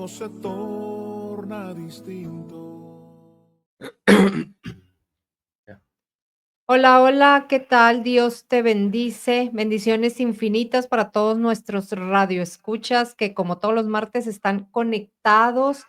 todo se torna distinto. Hola, hola, ¿qué tal? Dios te bendice. Bendiciones infinitas para todos nuestros radioescuchas que como todos los martes están conectados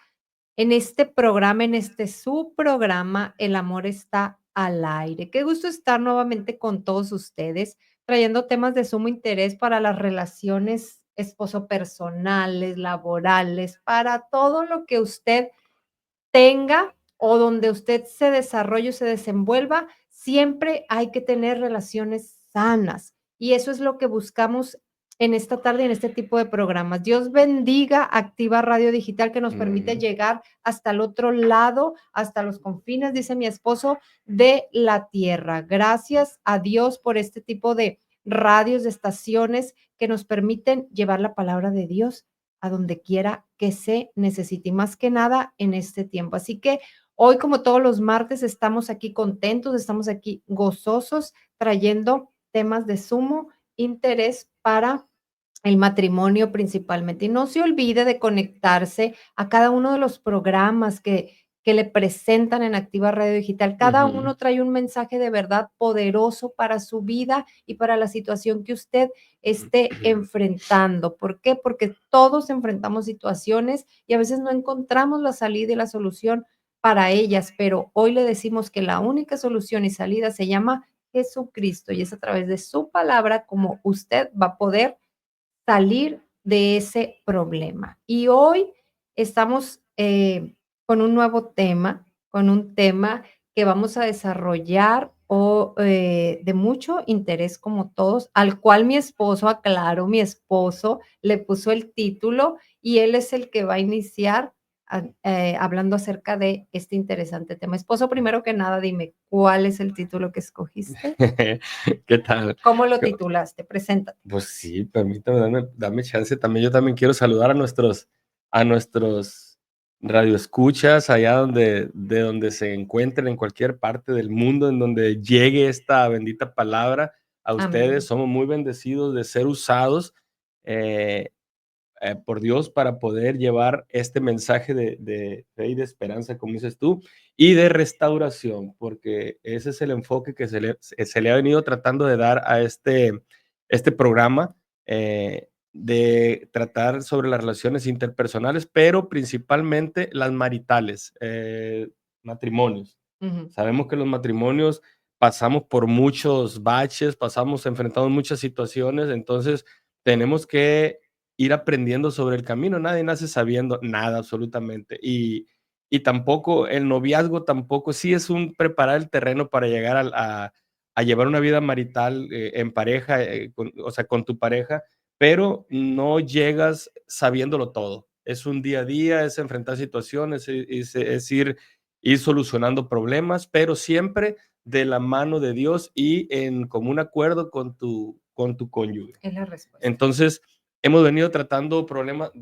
en este programa, en este su programa, El amor está al aire. Qué gusto estar nuevamente con todos ustedes, trayendo temas de sumo interés para las relaciones esposo-personales, laborales, para todo lo que usted tenga o donde usted se desarrolle o se desenvuelva, siempre hay que tener relaciones sanas. Y eso es lo que buscamos en esta tarde, en este tipo de programas. Dios bendiga Activa Radio Digital que nos permite llegar hasta el otro lado, hasta los confines, dice mi esposo, de la tierra. Gracias a Dios por este tipo de radios, de estaciones que nos permiten llevar la palabra de Dios a donde quiera que se necesite, y más que nada en este tiempo. Así que hoy, como todos los martes, estamos aquí contentos, estamos aquí gozosos, trayendo temas de sumo interés para el matrimonio principalmente. Y no se olvide de conectarse a cada uno de los programas que le presentan en Activa Radio Digital. Cada uno trae un mensaje de verdad poderoso para su vida y para la situación que usted esté enfrentando. ¿Por qué? Porque todos enfrentamos situaciones y a veces no encontramos la salida y la solución para ellas, pero hoy le decimos que la única solución y salida se llama Jesucristo y es a través de su palabra como usted va a poder salir de ese problema. Y hoy estamos con un nuevo tema, con un tema que vamos a desarrollar de mucho interés como todos, al cual mi esposo, aclaro, mi esposo le puso el título y él es el que va a iniciar hablando acerca de este interesante tema. Esposo, primero que nada, dime, ¿cuál es el título que escogiste? ¿Qué tal? ¿Cómo lo titulaste? Preséntate. Pues sí, permítame, dame chance también. Yo también quiero saludar a nuestros radioescuchas allá de donde se encuentren en cualquier parte del mundo, en donde llegue esta bendita palabra a ustedes. Amén. Somos muy bendecidos de ser usados eh, por Dios para poder llevar este mensaje de fe y de esperanza, como dices tú, y de restauración, porque ese es el enfoque que se le ha venido tratando de dar a este programa, de tratar sobre las relaciones interpersonales, pero principalmente las maritales, matrimonios. Ujú. Sabemos que los matrimonios pasamos por muchos baches, enfrentamos muchas situaciones, entonces tenemos que ir aprendiendo sobre el camino. Nadie nace sabiendo nada absolutamente. Y tampoco el noviazgo, tampoco, sí es un preparar el terreno para llegar a llevar una vida marital en pareja, o sea, con tu pareja, pero no llegas sabiéndolo todo. Es un día a día, es enfrentar situaciones, es ir solucionando problemas, pero siempre de la mano de Dios y en común acuerdo con tu cónyuge. Es la respuesta. Entonces, hemos venido tratando programas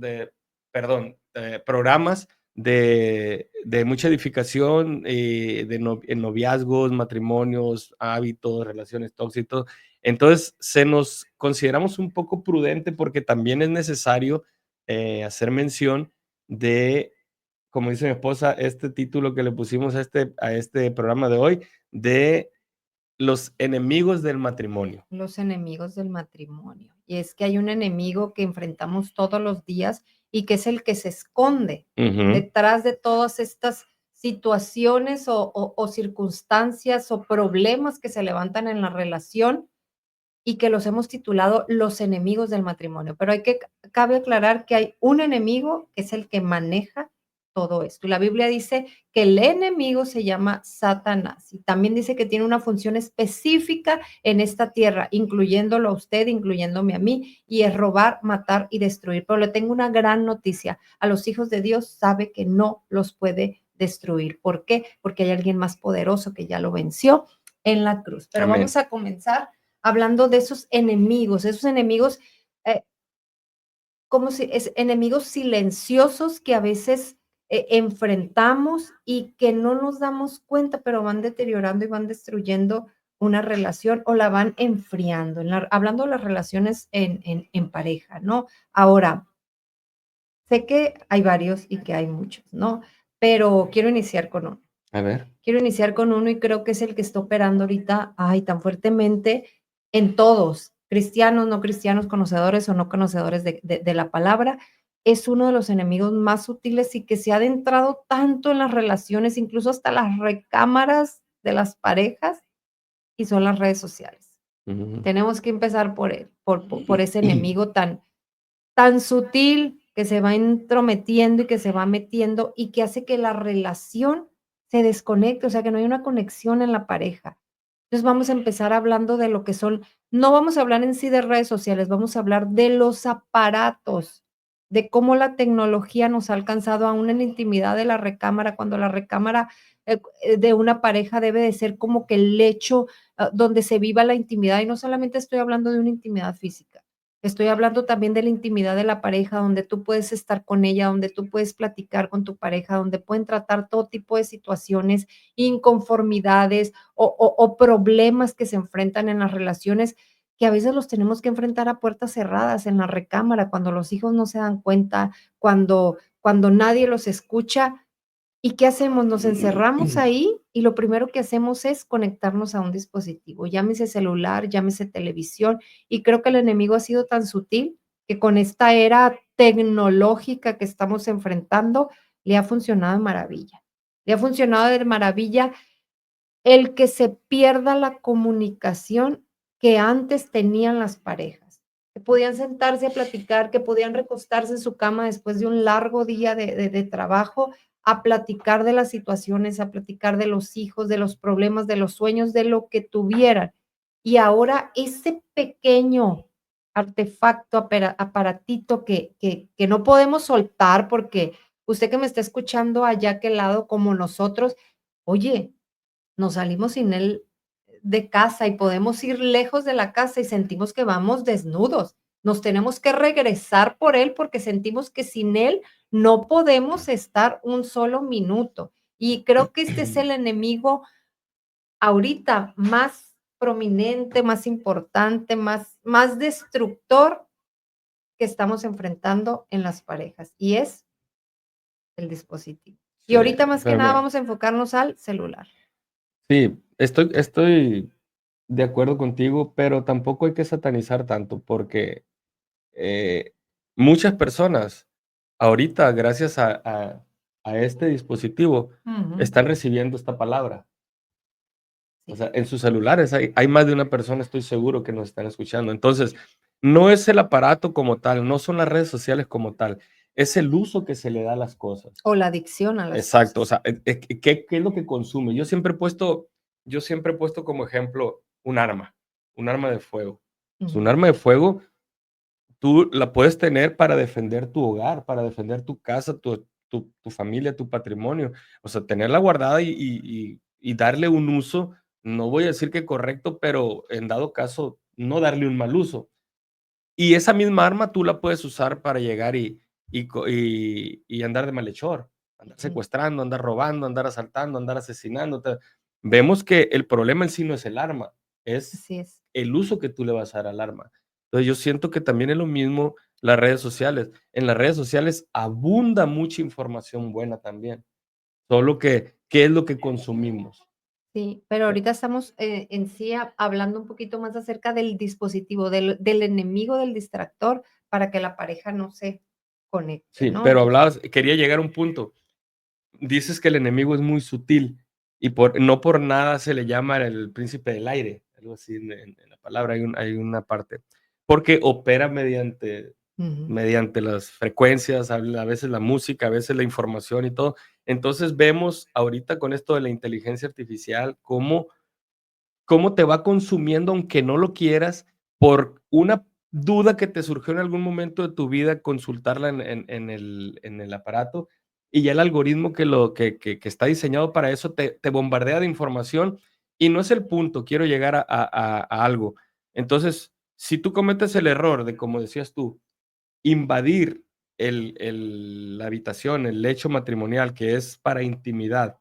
de mucha edificación en noviazgos, matrimonios, hábitos, relaciones tóxicas. Entonces, nos consideramos un poco prudente porque también es necesario hacer mención de, como dice mi esposa, este título que le pusimos a este programa de hoy, de los enemigos del matrimonio. Los enemigos del matrimonio. Y es que hay un enemigo que enfrentamos todos los días y que es el que se esconde Ujú. detrás de todas estas situaciones o circunstancias o problemas que se levantan en la relación y que los hemos titulado los enemigos del matrimonio. Pero cabe aclarar que hay un enemigo que es el que maneja todo esto. Y la Biblia dice que el enemigo se llama Satanás y también dice que tiene una función específica en esta tierra, incluyéndolo a usted, incluyéndome a mí, y es robar, matar y destruir. Pero le tengo una gran noticia. A los hijos de Dios sabe que no los puede destruir. ¿Por qué? Porque hay alguien más poderoso que ya lo venció en la cruz. Pero Amén. vamos a comenzar hablando de esos enemigos, como si es enemigos silenciosos que a veces enfrentamos y que no nos damos cuenta, pero van deteriorando y van destruyendo una relación o la van enfriando, hablando de las relaciones en pareja, ¿no? Ahora, sé que hay varios y que hay muchos, ¿no? Pero quiero iniciar con uno. A ver. Quiero iniciar con uno y creo que es el que está operando ahorita, ay, tan fuertemente en todos, cristianos, no cristianos, conocedores o no conocedores de la palabra. Es uno de los enemigos más sutiles y que se ha adentrado tanto en las relaciones, incluso hasta las recámaras de las parejas, y son las redes sociales. Ujú. Tenemos que empezar por él, por ese enemigo tan sutil que se va entrometiendo y que se va metiendo y que hace que la relación se desconecte, o sea, que no hay una conexión en la pareja. Entonces vamos a empezar hablando de lo que son, no vamos a hablar en sí de redes sociales, vamos a hablar de los aparatos, de cómo la tecnología nos ha alcanzado aún en la intimidad de la recámara, cuando la recámara de una pareja debe de ser como que el lecho donde se viva la intimidad, y no solamente estoy hablando de una intimidad física. Estoy hablando también de la intimidad de la pareja, donde tú puedes estar con ella, donde tú puedes platicar con tu pareja, donde pueden tratar todo tipo de situaciones, inconformidades o problemas que se enfrentan en las relaciones, que a veces los tenemos que enfrentar a puertas cerradas, en la recámara, cuando los hijos no se dan cuenta, cuando nadie los escucha. ¿Y qué hacemos? Nos encerramos ahí y lo primero que hacemos es conectarnos a un dispositivo, llámese celular, llámese televisión, y creo que el enemigo ha sido tan sutil que con esta era tecnológica que estamos enfrentando, le ha funcionado de maravilla. Le ha funcionado de maravilla el que se pierda la comunicación que antes tenían las parejas, que podían sentarse a platicar, que podían recostarse en su cama después de un largo día de trabajo, a platicar de las situaciones, a platicar de los hijos, de los problemas, de los sueños, de lo que tuvieran. Y ahora ese pequeño artefacto, aparatito que no podemos soltar, porque usted que me está escuchando allá aquel lado como nosotros, oye, nos salimos sin él de casa y podemos ir lejos de la casa y sentimos que vamos desnudos. Nos tenemos que regresar por él porque sentimos que sin él no podemos estar un solo minuto. Y creo que este es el enemigo ahorita más prominente, más importante, más destructor que estamos enfrentando en las parejas, y es el dispositivo. Y Sí, ahorita más que pero nada mira, vamos a enfocarnos al celular. sí, estoy de acuerdo contigo, pero tampoco hay que satanizar tanto porque eh, muchas personas ahorita, gracias a este dispositivo, Ujú. están recibiendo esta palabra. O Sí. sea, en sus celulares hay más de una persona, estoy seguro, que nos están escuchando. Entonces, no es el aparato como tal, no son las redes sociales como tal, es el uso que se le da a las cosas. O la adicción a las Exacto, o cosas. sea, ¿qué es lo que consume? Yo siempre he puesto como ejemplo un arma de fuego. Pues un Ujú. arma de fuego, tú la puedes tener para defender tu hogar, para defender tu casa, tu familia, tu patrimonio. O sea, tenerla guardada y darle un uso, no voy a decir que correcto, pero en dado caso, no darle un mal uso. Y esa misma arma tú la puedes usar para llegar y andar de malhechor, andar Sí, secuestrando, andar robando, andar asaltando, andar asesinando. Vemos que el problema en sí no es el arma, es así es. el uso que tú le vas a dar al arma. Entonces, yo siento que también es lo mismo las redes sociales. En las redes sociales abunda mucha información buena también, solo que, ¿qué es lo que consumimos? Sí, pero ahorita estamos, en sí hablando un poquito más acerca del dispositivo, del enemigo del distractor para que la pareja no se conecte, Sí, ¿no? pero Entonces, quería llegar a un punto. Dices que el enemigo es muy sutil y no por nada se le llama el príncipe del aire, algo así en la palabra, hay una parte, porque opera ujú, mediante las frecuencias, a veces la música, a veces la información y todo. Entonces vemos ahorita con esto de la inteligencia artificial cómo te va consumiendo aunque no lo quieras por una duda que te surgió en algún momento de tu vida, consultarla en el aparato, y ya el algoritmo que está diseñado para eso te bombardea de información y no es el punto, quiero llegar a algo. Entonces, si tú cometes el error de, como decías tú, invadir la habitación, el lecho matrimonial, que es para intimidad,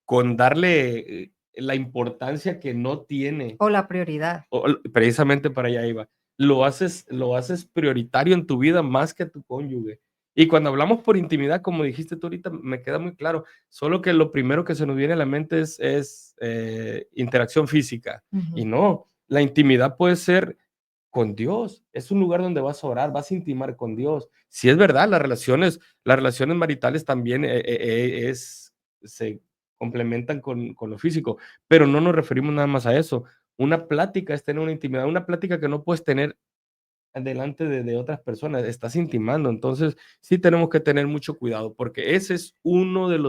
con darle la importancia que no tiene, o la prioridad. precisamente para allá iba. Lo haces prioritario en tu vida más que a tu cónyuge. Y cuando hablamos por intimidad, como dijiste tú ahorita, me queda muy claro, solo que lo primero que se nos viene a la mente es interacción física. Y Ujú, no, la intimidad puede ser con Dios. Es un lugar donde vas a orar, vas a intimar con Dios. Si es verdad, las relaciones maritales también se complementan con lo físico, pero no nos referimos nada más a eso. Una plática es tener una intimidad, una plática que no puedes tener delante de otras personas, estás intimando. Entonces, sí tenemos que tener mucho cuidado, porque ese es uno de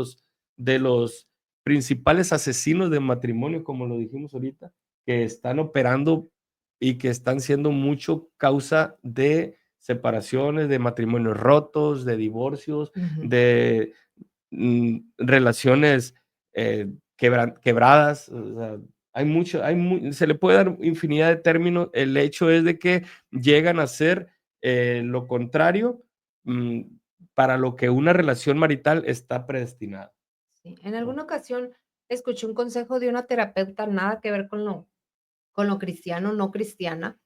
los principales asesinos de matrimonio, como lo dijimos ahorita, que están operando y que están siendo mucho causa de separaciones, de matrimonios rotos, de divorcios, ujú. de relaciones quebradas. O sea, se le puede dar infinidad de términos. El hecho es de que llegan a ser lo contrario mm, para lo que una relación marital está predestinada. Sí, en ¿No? alguna ocasión escuché un consejo de una terapeuta, nada que ver con lo cristiano, no cristiana,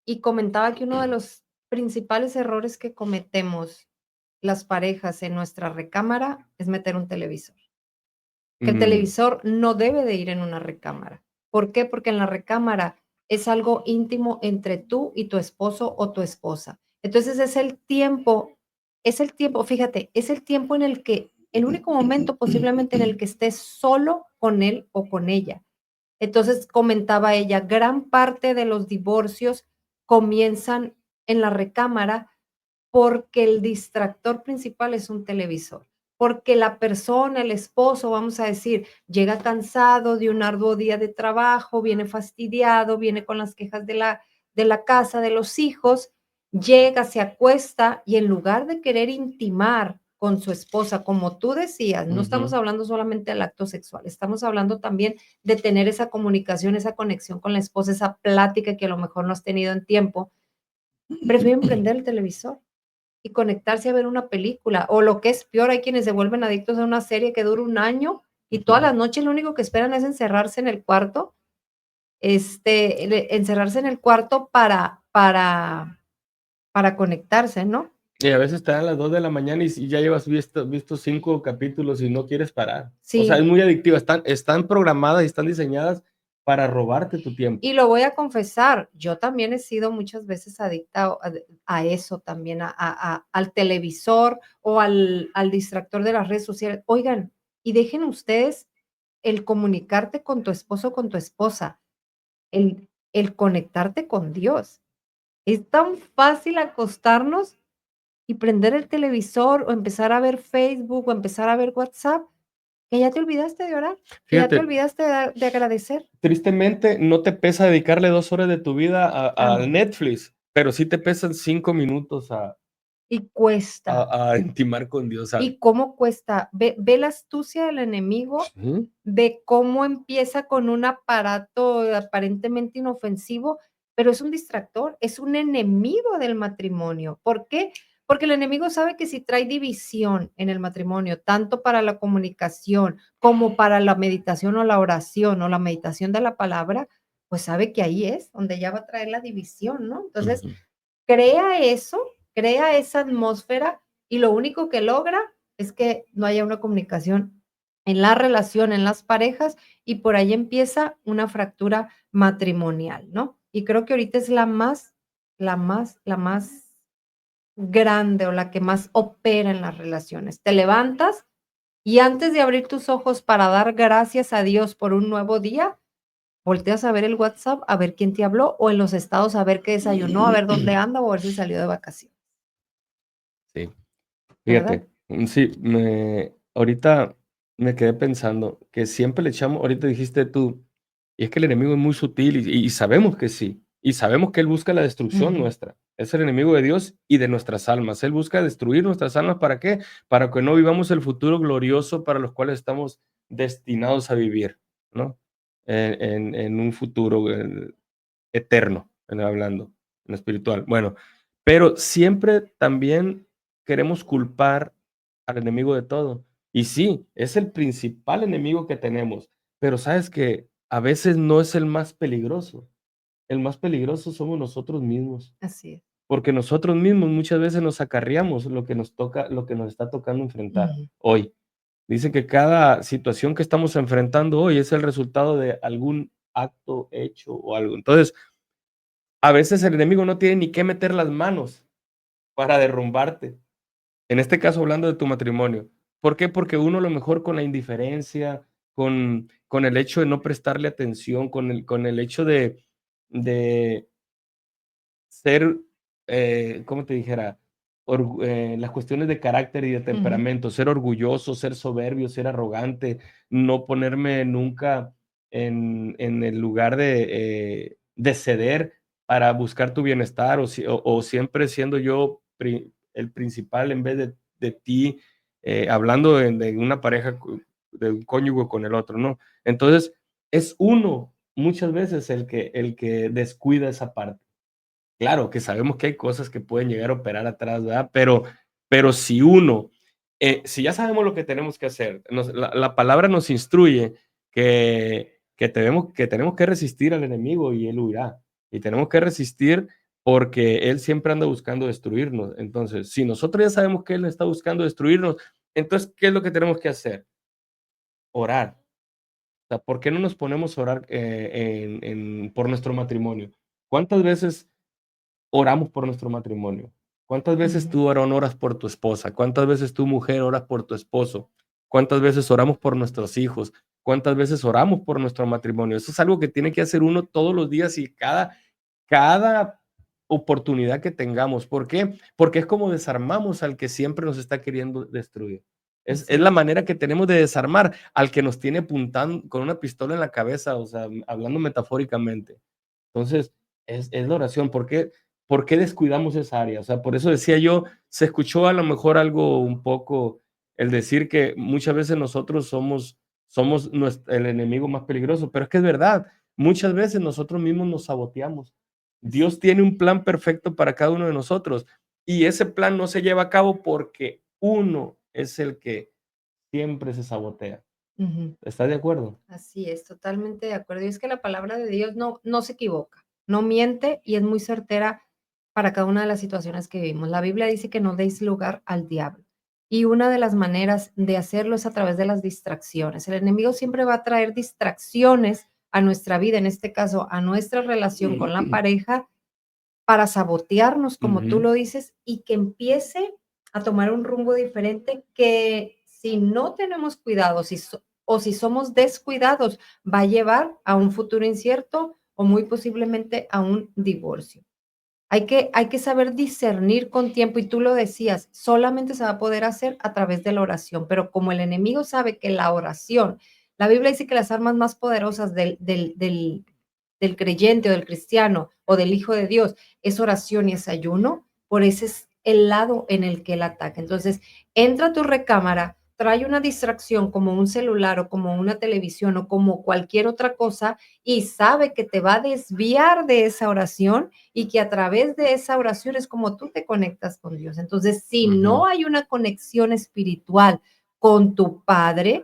y comentaba que uno de los principales errores que cometemos las parejas en nuestra recámara es meter un televisor. Que el Mm, televisor no debe de ir en una recámara. ¿Por qué? Porque en la recámara es algo íntimo entre tú y tu esposo o tu esposa. Entonces es el tiempo, fíjate, es el tiempo en el que, el único momento posiblemente en el que estés solo con él o con ella. Entonces comentaba ella, gran parte de los divorcios comienzan en la recámara porque el distractor principal es un televisor, porque la persona, el esposo, vamos a decir, llega cansado de un arduo día de trabajo, viene fastidiado, viene con las quejas de la casa, de los hijos, llega, se acuesta y en lugar de querer intimar con su esposa, como tú decías, no estamos ujú. hablando solamente del acto sexual, estamos hablando también de tener esa comunicación, esa conexión con la esposa, esa plática que a lo mejor no has tenido en tiempo, prefieren prender el televisor y conectarse a ver una película, o lo que es peor, hay quienes se vuelven adictos a una serie que dura un año y todas las noches lo único que esperan es encerrarse en el cuarto, encerrarse en el cuarto para conectarse, ¿no? Y a veces te dan las 2 de la mañana y ya llevas visto 5 capítulos y no quieres parar. O sea, es Sí, muy adictiva. Están programadas y están diseñadas para robarte tu tiempo. y lo voy a confesar, yo también he sido muchas veces adicta a eso también, al televisor o al distractor de las redes sociales. Oigan, y dejen ustedes el comunicarte con tu esposo o con tu esposa. El conectarte con Dios. Es tan fácil acostarnos y prender el televisor, o empezar a ver Facebook, o empezar a ver WhatsApp, que ya te olvidaste de orar, que ya te Fíjate, olvidaste de agradecer. tristemente, no te pesa dedicarle 2 horas de tu vida Ah, al no, Netflix, pero sí te pesan 5 minutos a y cuesta. a a intimar con Dios, ¿Y cómo cuesta? Ve la astucia del enemigo, sí, de cómo empieza con un aparato aparentemente inofensivo, pero es un distractor, es un enemigo del matrimonio. ¿Por qué? Porque el enemigo sabe que si trae división en el matrimonio, tanto para la comunicación como para la meditación o la oración o la meditación de la palabra, pues sabe que ahí es donde ya va a traer la división, ¿no? Entonces, ujú. crea eso, crea esa atmósfera y lo único que logra es que no haya una comunicación en la relación, en las parejas, y por ahí empieza una fractura matrimonial, ¿no? Y creo que ahorita es la más grande o la que más opera en las relaciones. Te levantas y antes de abrir tus ojos para dar gracias a Dios por un nuevo día, volteas a ver el WhatsApp, a ver quién te habló, o en los estados a ver qué desayunó, a ver dónde anda, o a ver si salió de vacaciones, Sí, ¿verdad? fíjate, sí, ahorita me quedé pensando que siempre le echamos ahorita dijiste tú, y es que el enemigo es muy sutil y sabemos que sí, y sabemos que él busca la destrucción Ujú. nuestra. Es el enemigo de Dios y de nuestras almas. Él busca destruir nuestras almas, ¿para qué? Para que no vivamos el futuro glorioso para los cuales estamos destinados a vivir, ¿no? En un futuro, eterno, hablando, en lo espiritual. Bueno, pero siempre también queremos culpar al enemigo de todo. Y sí, es el principal enemigo que tenemos, pero sabes que a veces no es el más peligroso. El más peligroso somos nosotros mismos. Así es. porque nosotros mismos muchas veces nos acarreamos lo que nos toca, lo que nos está tocando enfrentar Ujú, hoy. Dice que cada situación que estamos enfrentando hoy es el resultado de algún acto hecho o algo. Entonces, a veces el enemigo no tiene ni que meter las manos para derrumbarte. En este caso, hablando de tu matrimonio. ¿Por qué? Porque uno a lo mejor con la indiferencia, con el hecho de no prestarle atención, con el hecho de ser, ¿cómo te dijera? Las cuestiones de carácter y de ujú, temperamento, ser orgulloso, ser soberbio, ser arrogante, no ponerme nunca en el lugar de ceder para buscar tu bienestar, o siempre siendo yo el principal en vez de ti, hablando de una pareja, de un cónyuge con el otro, ¿no? Entonces, es uno muchas veces el que descuida esa parte. Claro, que sabemos que hay cosas que pueden llegar a operar atrás, ¿verdad? Pero si uno, si ya sabemos lo que tenemos que hacer, la palabra nos instruye que tenemos que resistir al enemigo y él huirá. Y tenemos que resistir porque él siempre anda buscando destruirnos. Entonces, si nosotros ya sabemos que él está buscando destruirnos, entonces, ¿qué es lo que tenemos que hacer? Orar. O sea, ¿por qué no nos ponemos a orar por nuestro matrimonio? ¿Cuántas veces oramos por nuestro matrimonio? ¿Cuántas veces ujú. tú, varón, oras por tu esposa? ¿Cuántas veces tú, mujer, oras por tu esposo? ¿Cuántas veces oramos por nuestros hijos? ¿Cuántas veces oramos por nuestro matrimonio? Eso es algo que tiene que hacer uno todos los días y cada oportunidad que tengamos. ¿Por qué? Porque es como desarmamos al que siempre nos está queriendo destruir. Es Así la es. manera que tenemos de desarmar al que nos tiene apuntando con una pistola en la cabeza, o sea, hablando metafóricamente. Entonces, es la oración. ¿Por qué descuidamos esa área? O sea, por eso decía yo, se escuchó a lo mejor algo un poco el decir que muchas veces nosotros somos el enemigo más peligroso, pero es que es verdad, muchas veces nosotros mismos nos saboteamos. Así. Dios tiene un plan perfecto para cada uno de nosotros y ese plan no se lleva a cabo porque uno es el que siempre se sabotea. Ujú. ¿Estás de acuerdo? Así es, totalmente de acuerdo. Y es que la palabra de Dios no se equivoca, no miente y es muy certera para cada una de las situaciones que vivimos. La Biblia dice que no deis lugar al diablo. Y una de las maneras de hacerlo es a través de las distracciones. El enemigo siempre va a traer distracciones a nuestra vida, en este caso a nuestra relación con la pareja, para sabotearnos, como tú Ujú, lo dices, y que empiece a tomar un rumbo diferente que si no tenemos cuidado, o si somos descuidados, va a llevar a un futuro incierto o muy posiblemente a un divorcio. Hay que saber discernir con tiempo y tú lo decías, solamente se va a poder hacer a través de la oración, pero como el enemigo sabe que la oración, la Biblia dice que las armas más poderosas del creyente o del cristiano o del hijo de Dios es oración y es ayuno, por ese es el lado en el que él ataca. Entonces, entra a tu recámara, trae una distracción como un celular o como una televisión o como cualquier otra cosa y sabe que te va a desviar de esa oración y que a través de esa oración es como tú te conectas con Dios. Entonces, si ujú, no hay una conexión espiritual con tu Padre,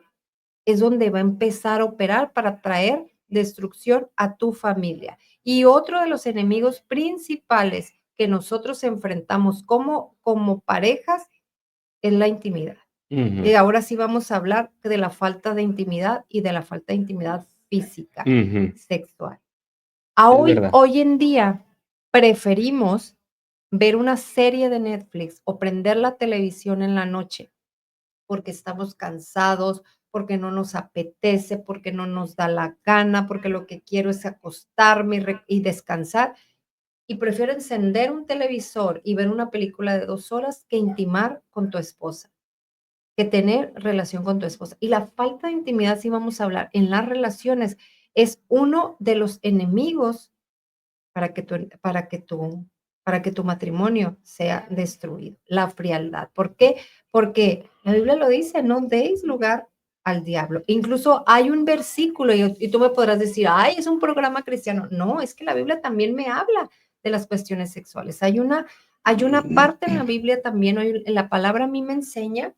es donde va a empezar a operar para traer destrucción a tu familia. Y otro de los enemigos principales que nosotros enfrentamos como parejas es la intimidad. Y ujú, ahora sí vamos a hablar de la falta de intimidad y de la falta de intimidad física, ujú. sexual. Es verdad. Hoy en día preferimos ver una serie de Netflix o prender la televisión en la noche porque estamos cansados, porque no nos apetece, porque no nos da la gana, porque lo que quiero es acostarme y descansar. Y prefiero encender un televisor y ver una película de 2 horas que intimar con tu esposa, que tener relación con tu esposa. Y la falta de intimidad, si vamos a hablar en las relaciones, es uno de los enemigos para que tu matrimonio sea destruido, la frialdad. ¿Por qué? Porque la Biblia lo dice, no deis lugar al diablo. Incluso hay un versículo y tú me podrás decir, ay, es un programa cristiano. No, es que la Biblia también me habla de las cuestiones sexuales. Hay una parte en la Biblia también, la palabra a mí me enseña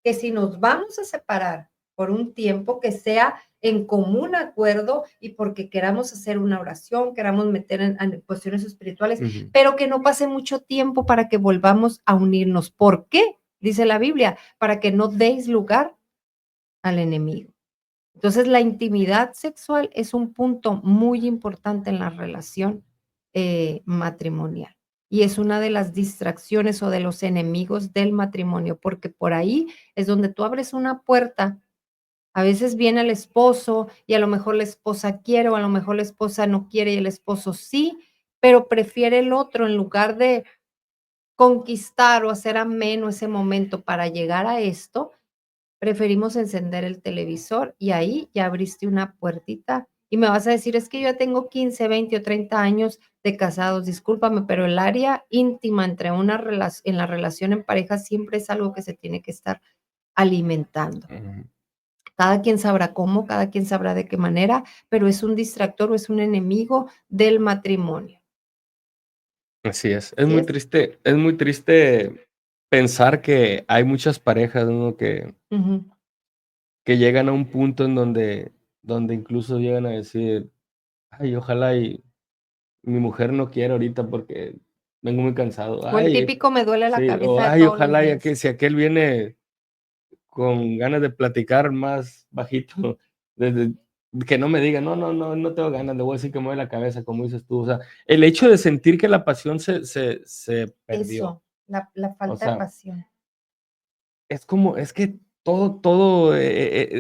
que si nos vamos a separar por un tiempo que sea en común acuerdo y porque queramos hacer una oración, queramos meter en cuestiones espirituales, Ujú. pero que no pase mucho tiempo para que volvamos a unirnos. ¿Por qué? Dice la Biblia, para que no deis lugar al enemigo. Entonces, la intimidad sexual es un punto muy importante en la relación matrimonial y es una de las distracciones o de los enemigos del matrimonio, porque por ahí es donde tú abres una puerta. A veces viene el esposo y a lo mejor la esposa quiere o a lo mejor la esposa no quiere y el esposo sí, pero prefiere el otro en lugar de conquistar o hacer ameno ese momento para llegar a esto. Preferimos encender el televisor y ahí ya abriste una puertita y me vas a decir: "Es que yo ya tengo 15, 20 o 30 años de casados". Discúlpame, pero el área íntima entre una en la relación en pareja siempre es algo que se tiene que estar alimentando. Ujú. Cada quien sabrá cómo, cada quien sabrá de qué manera, pero es un distractor o es un enemigo del matrimonio. Así es. Así es. Es muy triste pensar que hay muchas parejas, ¿no? Ujú. Que llegan a un punto en donde incluso llegan a decir: "Ay, ojalá y mi mujer no quiera ahorita porque vengo muy cansado. O el Ay", típico me duele la sí, o: cabeza de "Ay, todos los ojalá días. si aquel viene con ganas de platicar más bajito, desde que no me diga: "No, no, no, no tengo ganas, le voy a decir que mueve la cabeza", como dices tú. O sea, el hecho de sentir que la pasión se perdió. Eso, la O falta de sea, pasión. es que todo,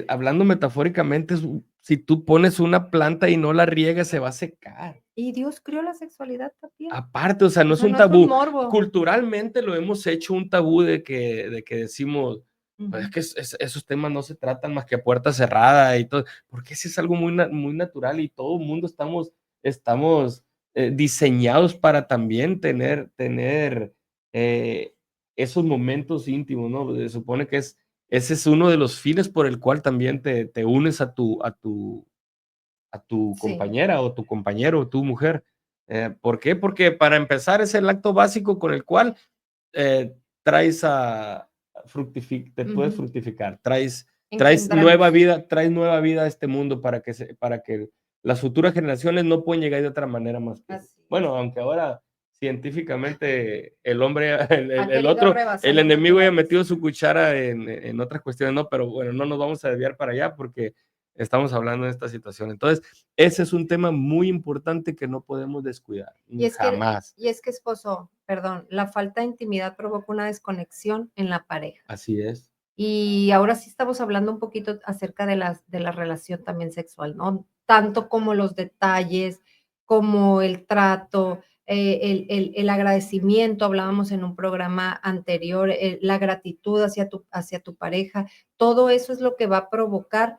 hablando metafóricamente, si tú pones una planta y no la riegas, se va a secar. Y Dios creó la sexualidad también. Aparte, o sea, no O es sea, un no es un tabú. morbo. Culturalmente lo hemos hecho un tabú de que decimos: "Pues es Ujú. que esos temas no se tratan más que a puerta cerrada y todo", porque sí es algo muy natural y todo el mundo estamos diseñados para también tener, eh, esos momentos íntimos, ¿no? Se supone que ese es uno de los fines por el cual también te unes a tu Sí. compañera o tu compañero o tu mujer. ¿Por qué? Porque para empezar es el acto básico con el cual eh, traes te puedes Ujú. fructificar, traes nueva Engendramos. vida, traes nueva vida a este mundo para que las futuras generaciones no pueden llegar de otra manera más que, Así es. bueno, aunque ahora científicamente el hombre, Ha el querido otro, rebasar el la enemigo ya ha naturaleza. metido su cuchara en otras cuestiones, ¿no? Pero bueno, no nos vamos a desviar para allá porque estamos hablando de esta situación. Entonces, ese es un tema muy importante que no podemos descuidar, Y es que jamás. y es que, esposo, perdón, la falta de intimidad provoca una desconexión en la pareja. Así es. Y ahora sí estamos hablando un poquito acerca de la relación también sexual, ¿no? Tanto como los detalles, como el trato, el agradecimiento, hablábamos en un programa anterior, la gratitud hacia tu pareja, todo eso es lo que va a provocar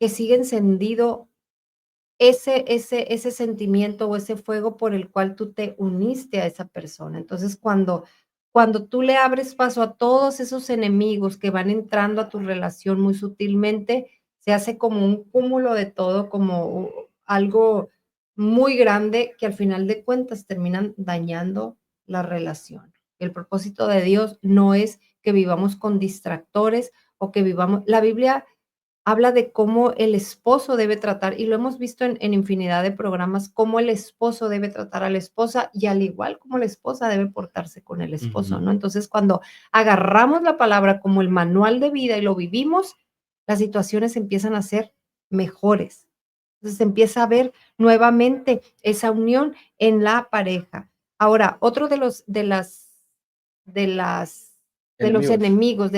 que siga encendido ese sentimiento o ese fuego por el cual tú te uniste a esa persona. Entonces, cuando tú le abres paso a todos esos enemigos que van entrando a tu relación muy sutilmente, se hace como un cúmulo de todo, como algo muy grande que al final de cuentas terminan dañando la relación. El propósito de Dios no es que vivamos con distractores o que vivamos. La Biblia habla de cómo el esposo debe tratar, y lo hemos visto en infinidad de programas, cómo el esposo debe tratar a la esposa y al igual como la esposa debe portarse con el esposo, Ujú. ¿no? Entonces, cuando agarramos la palabra como el manual de vida y lo vivimos, las situaciones empiezan a ser mejores. Entonces, empieza a ver nuevamente esa unión en la pareja. Ahora, otro de las de los Enemigos. enemigos,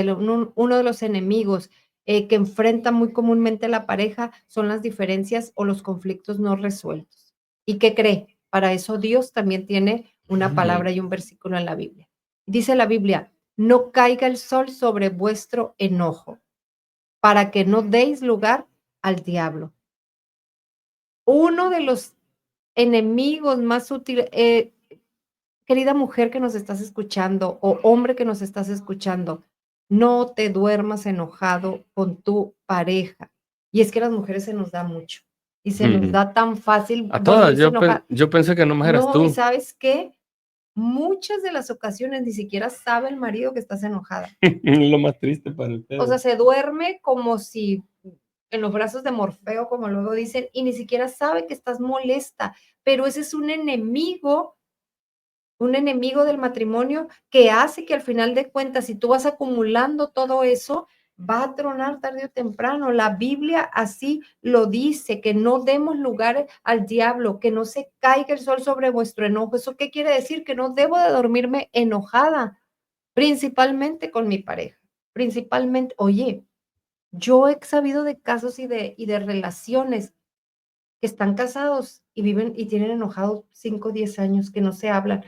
uno de los enemigos que enfrenta muy comúnmente la pareja son las diferencias o los conflictos no resueltos. ¿Y qué cree? Para eso Dios también tiene una Ujú. palabra y un versículo en la Biblia. Dice la Biblia, no caiga el sol sobre vuestro enojo, para que no deis lugar al diablo. Uno de los enemigos más útiles, querida mujer que nos estás escuchando o hombre que nos estás escuchando, no te duermas enojado con tu pareja. Y es que a las mujeres se nos da mucho y se nos Ujú. da tan fácil A todas, dormirse enojada. yo pensé que nomás eras No, ¿y tú. sabes qué? muchas de las ocasiones ni siquiera sabe el marido que estás enojada. Lo más triste para O sea, ustedes. se duerme como si en los brazos de Morfeo, como luego dicen, y ni siquiera sabe que estás molesta, pero ese es un enemigo del matrimonio que hace que al final de cuentas, si tú vas acumulando todo eso, va a tronar tarde o temprano. La Biblia así lo dice, que no demos lugar al diablo, que no se caiga el sol sobre vuestro enojo. ¿Eso qué quiere decir? Que no debo de dormirme enojada, principalmente con mi pareja, principalmente. Oye, yo he sabido de casos y de relaciones que están casados y viven y tienen enojados 5 o 10 años, que no se hablan.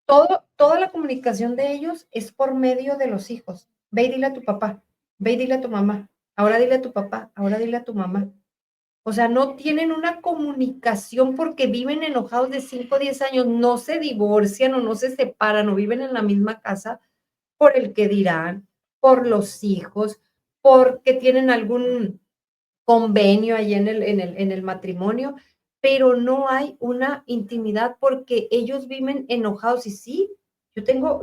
Toda la comunicación de ellos es por medio de los hijos. Ve y dile a tu papá, ve y dile a tu mamá, ahora dile a tu papá, ahora dile a tu mamá. O sea, no tienen una comunicación porque viven enojados de 5 o 10 años, no se divorcian o no se separan o viven en la misma casa por el que dirán, por los hijos, porque tienen algún convenio ahí en el matrimonio, pero no hay una intimidad porque ellos viven enojados y sí,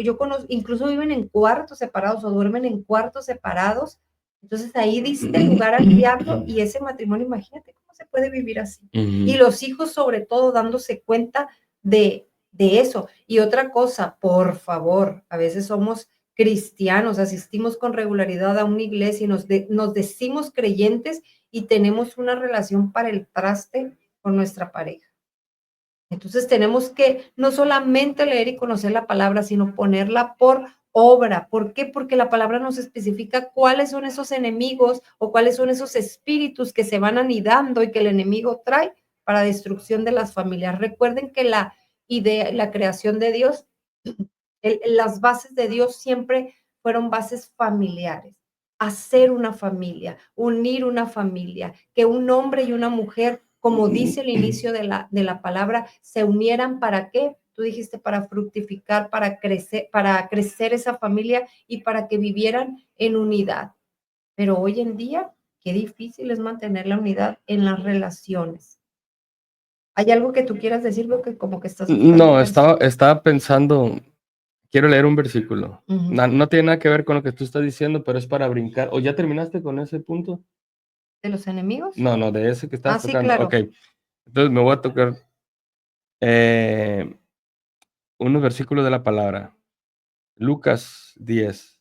yo conozco, incluso viven en cuartos separados o duermen en cuartos separados. Entonces ahí diste lugar al diablo y ese matrimonio, imagínate cómo se puede vivir así. Y los hijos sobre todo dándose cuenta de eso. Y otra cosa, por favor, a veces somos cristianos, asistimos con regularidad a una iglesia y nos decimos creyentes y tenemos una relación para el traste con nuestra pareja. Entonces tenemos que no solamente leer y conocer la palabra, sino ponerla por obra. ¿Por qué? Porque la palabra nos especifica cuáles son esos enemigos o cuáles son esos espíritus que se van anidando y que el enemigo trae para destrucción de las familias. Recuerden que la idea, la creación de Dios, las bases de Dios siempre fueron bases familiares. Hacer una familia, unir una familia, que un hombre y una mujer, como dice el inicio de la palabra, se unieran. ¿Para qué? Tú dijiste para fructificar, para crecer esa familia y para que vivieran en unidad. Pero hoy en día, qué difícil es mantener la unidad en las relaciones. ¿Hay algo que tú quieras decir? Veo que como que estás buscando. No, estaba pensando, quiero leer un versículo. Ujú. No tiene nada que ver con lo que tú estás diciendo, pero es para brincar. ¿O ya terminaste con ese punto? ¿De los enemigos? No, de ese que estabas Sí, tocando. claro. Ok, entonces me voy a tocar eh, unos versículos de la palabra. Lucas 10,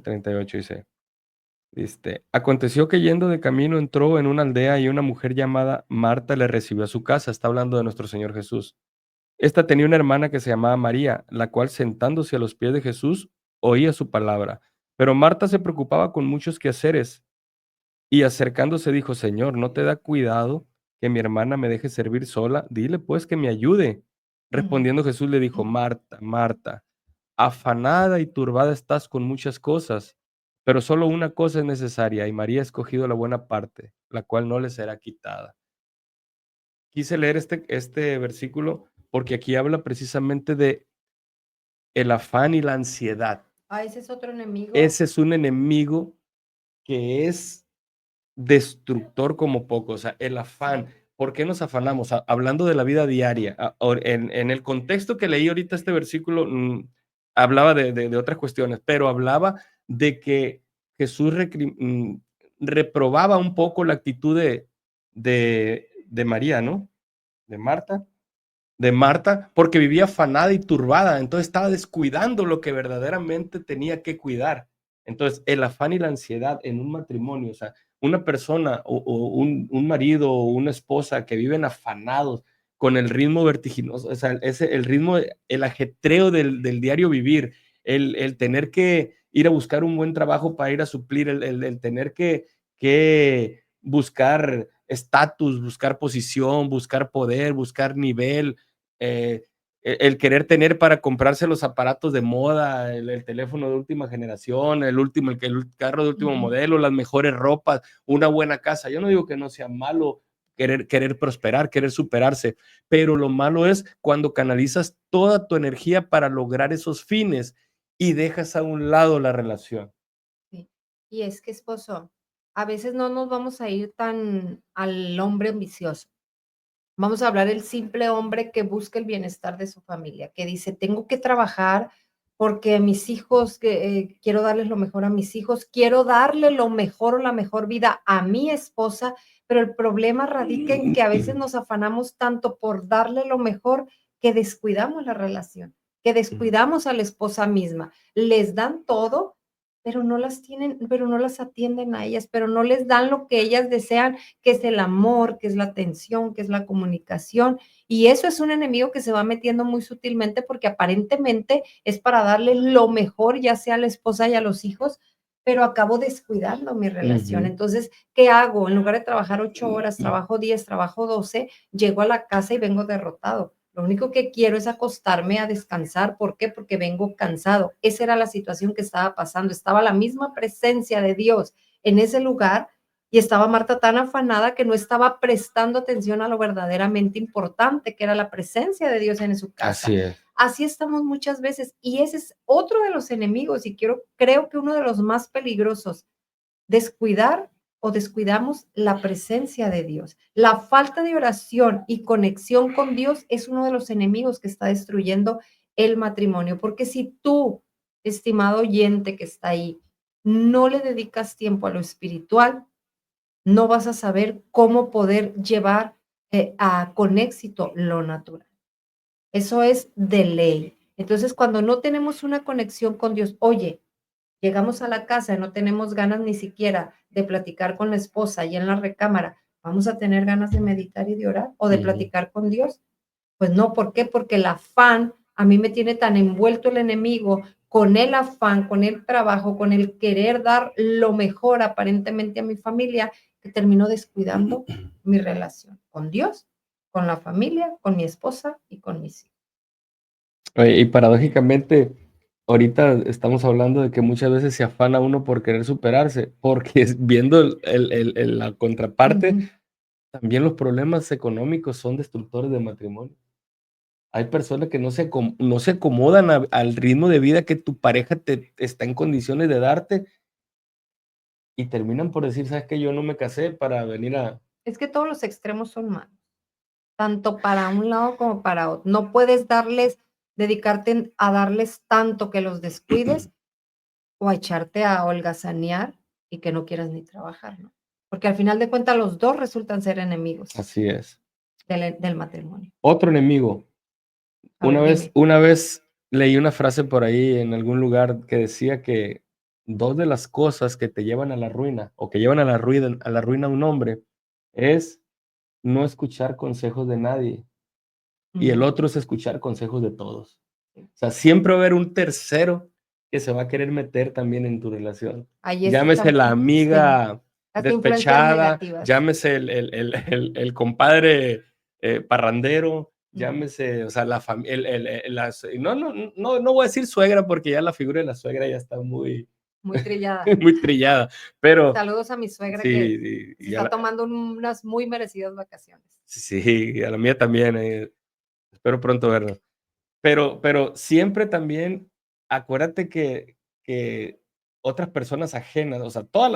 38 dice. Aconteció que yendo de camino entró en una aldea y una mujer llamada Marta le recibió a su casa. Está hablando de nuestro Señor Jesús. Esta tenía una hermana que se llamaba María, la cual sentándose a los pies de Jesús oía su palabra. Pero Marta se preocupaba con muchos quehaceres y acercándose dijo, Señor, ¿no te da cuidado que mi hermana me deje servir sola? Dile pues que me ayude. Ujú. Respondiendo Jesús le dijo, Marta, Marta, afanada y turbada estás con muchas cosas, pero solo una cosa es necesaria y María ha escogido la buena parte, la cual no le será quitada. Quise leer este versículo porque aquí habla precisamente de el afán y la ansiedad. Ese es otro enemigo. Ese es un enemigo que es destructor como poco, o sea, el afán. ¿Por qué nos afanamos? Hablando de la vida diaria, en el contexto que leí ahorita este versículo, hablaba de otras cuestiones, pero hablaba de que Jesús reprobaba un poco la actitud de María, ¿no? De Marta, porque vivía afanada y turbada, entonces estaba descuidando lo que verdaderamente tenía que cuidar. Entonces, el afán y la ansiedad en un matrimonio, o sea, una persona o un marido o una esposa que viven afanados con el ritmo vertiginoso, o sea, el ritmo, el ajetreo del diario vivir, el tener que ir a buscar un buen trabajo para ir a suplir, el tener que buscar estatus, buscar posición, buscar poder, buscar nivel, el querer tener para comprarse los aparatos de moda, el teléfono de última generación, el carro de último modelo, las mejores ropas, una buena casa. Yo no digo que no sea malo querer prosperar, querer superarse, pero lo malo es cuando canalizas toda tu energía para lograr esos fines y dejas a un lado la relación. Sí. Y es que, esposo, a veces no nos vamos a ir tan al hombre ambicioso. Vamos a hablar el simple hombre que busca el bienestar de su familia, que dice, tengo que trabajar porque mis hijos, quiero darles lo mejor a mis hijos, quiero darle lo mejor o la mejor vida a mi esposa, pero el problema radica en que a veces nos afanamos tanto por darle lo mejor que descuidamos la relación, que descuidamos a la esposa misma. Les dan todo, pero no las tienen, pero no las atienden a ellas, pero no les dan lo que ellas desean, que es el amor, que es la atención, que es la comunicación. Y eso es un enemigo que se va metiendo muy sutilmente porque aparentemente es para darle lo mejor, ya sea a la esposa y a los hijos, pero acabo descuidando mi relación. Ujú. Entonces, ¿qué hago? En lugar de trabajar 8 horas, trabajo 10, trabajo 12, llego a la casa y vengo derrotado. Lo único que quiero es acostarme a descansar. ¿Por qué? Porque vengo cansado. Esa era la situación que estaba pasando. Estaba la misma presencia de Dios en ese lugar y estaba Marta tan afanada que no estaba prestando atención a lo verdaderamente importante, que era la presencia de Dios en su casa. Así es. Así estamos muchas veces y ese es otro de los enemigos y creo que uno de los más peligrosos, descuidar o descuidamos la presencia de Dios. La falta de oración y conexión con Dios es uno de los enemigos que está destruyendo el matrimonio, porque si tú, estimado oyente que está ahí, no le dedicas tiempo a lo espiritual, no vas a saber cómo poder llevar con éxito lo natural. Eso es de ley. Entonces, cuando no tenemos una conexión con Dios, oye, llegamos a la casa y no tenemos ganas ni siquiera de platicar con la esposa y en la recámara, ¿vamos a tener ganas de meditar y de orar o de Ujú. platicar con Dios? Pues no, ¿por qué? Porque el afán, a mí me tiene tan envuelto el enemigo con el afán, con el trabajo, con el querer dar lo mejor aparentemente a mi familia, que termino descuidando mi relación con Dios, con la familia, con mi esposa y con mis hijos. Oye, y paradójicamente, ahorita estamos hablando de que muchas veces se afana uno por querer superarse, porque viendo la contraparte, Ujú. también los problemas económicos son destructores de matrimonio. Hay personas que no se acomodan al ritmo de vida que tu pareja te está en condiciones de darte y terminan por decir, ¿sabes qué? Yo no me casé para venir a... Es que todos los extremos son malos, tanto para un lado como para otro. No puedes dedicarte a darles tanto que los descuides o a echarte a holgazanear y que no quieras ni trabajar, ¿no? Porque al final de cuentas los 2 resultan ser enemigos Así es. del matrimonio. Otro enemigo. A ver, dime. Una vez leí una frase por ahí en algún lugar que decía que 2 de las cosas que te llevan a la ruina, o que llevan a la ruina a un hombre, es no escuchar consejos de nadie, y el Ujú. otro es escuchar consejos de todos. Sí. O sea, siempre va a haber un tercero que se va a querer meter también en tu relación. Ahí es Llámese la sí, amiga las influencias despechada, negativas. llámese el compadre, parrandero, Ujú. llámese, o sea, la fam el las no voy a decir suegra, porque ya la figura de la suegra ya está muy Muy trillada. muy trillada, pero Saludos a mi suegra que sí, se y a está la tomando unas muy merecidas vacaciones. sí, a la mía también, espero pronto verla. Pero siempre también acuérdate que otras personas ajenas, o sea, todas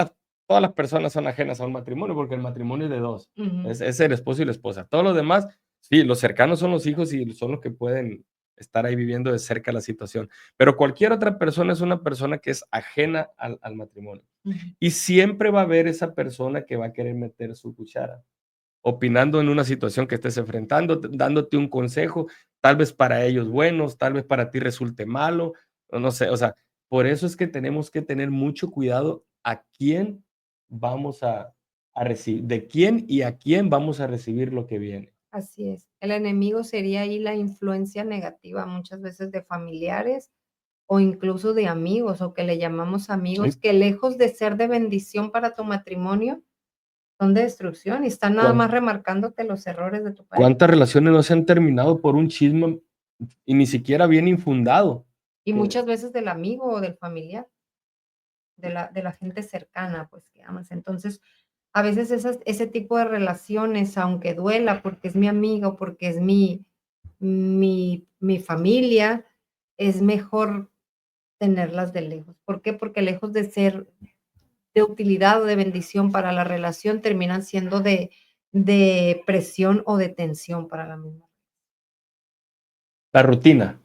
las personas son ajenas a un matrimonio, porque el matrimonio es de 2, Ujú. es el esposo y la esposa. Todos los demás, sí, los cercanos son los hijos y son los que pueden estar ahí viviendo de cerca la situación, pero cualquier otra persona es una persona que es ajena al matrimonio. Ujú. Y siempre va a haber esa persona que va a querer meter su cuchara opinando en una situación que estés enfrentando, dándote un consejo, tal vez para ellos buenos, tal vez para ti resulte malo, o no sé, o sea, por eso es que tenemos que tener mucho cuidado a quién vamos a recibir, de quién y a quién vamos a recibir lo que viene. Así es. El enemigo sería ahí la influencia negativa, muchas veces de familiares o incluso de amigos, o que le llamamos amigos, Sí. que lejos de ser de bendición para tu matrimonio, son de destrucción y están nada más ¿Cuán- remarcándote los errores de tu pareja. ¿Cuántas relaciones no se han terminado por un chisme y ni siquiera bien infundado? Y Que muchas veces del amigo o del familiar, de la gente cercana, pues, que amas. Entonces, a veces ese tipo de relaciones, aunque duela porque es mi amigo, porque es mi familia, es mejor tenerlas de lejos. ¿Por qué? Porque lejos de ser de utilidad o de bendición para la relación, terminan siendo de presión o de tensión para la misma. La rutina.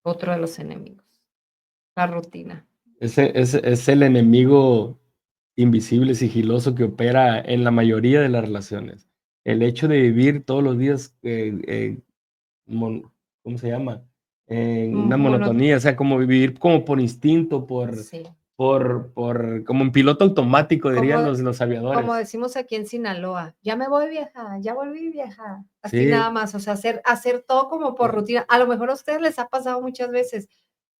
Otro de los enemigos, la rutina. Es el enemigo invisible, sigiloso que opera en la mayoría de las relaciones. El hecho de vivir todos los días, ¿cómo se llama? En una Mono monotonía, o sea, como vivir como por instinto, Sí. como en piloto automático, dirían Como los como aviadores. decimos aquí en Sinaloa: "Ya me voy, vieja, ya volví, vieja". Así Sí, nada más, o sea, hacer todo como por rutina. A lo mejor a ustedes les ha pasado muchas veces